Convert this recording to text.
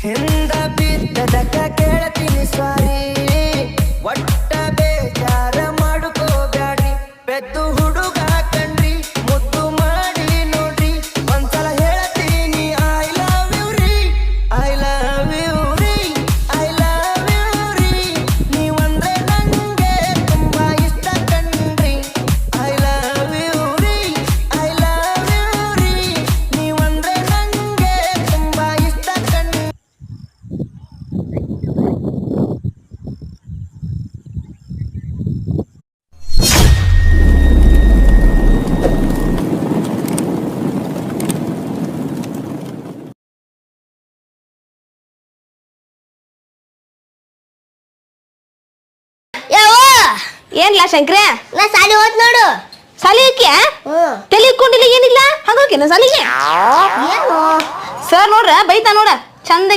ಹಿಂದ ಬಿದ್ದದಕ್ಕ ಕೇಳ್ತೀನಿ ಸ್ವಾರಿ ಒಟ್ಟ ಬೇಜಾರ ಮಾಡ್ಕೋಬ್ಯಾಡ್ರಿ ಪೆದ್ದು ಹುಡುಗ ಕಣ್ರಿ ಮುದ್ದು ಮಾಡಿ ನೋಡ್ರಿ ಒಂದ್ಸಲ ಹೇಳ್ತೀನಿ ಐ ಲವ್ ಯು ರೀ ಐ ಲವ್ ಯು ರೀ ಐ ಲವ್ ಯು ರೀ ನೀವಂದ್ರೆ ನಂಗೆ ತುಂಬಾ ಇಷ್ಟ ಕಣ್ರಿ ಐ ಲವ್ ಯು ರೀ ಐ ಲವ್ ಯು ರೀ ನೀವಂದ್ರೆ ನಂಗೆ ತುಂಬಾ ಇಷ್ಟ ಕಣ್ರಿ. ಏನ್ಲ ಶಂಕ್ರೆ ನಾ ಸಾಲಿ ಹೋತ್ ನೋಡು. ಸಾಲಿಗೆ ತಲೆ ಇಟ್ಕೊಂಡಿಲ್ಲ ಏನಿಲ್ಲ ಹಾಗೋಕೇನ ಸಾಲಿಗೆ ಏನು ಸರ್ ನೋಡ್ರ ಬೈತಾ ನೋಡ ಚಂದ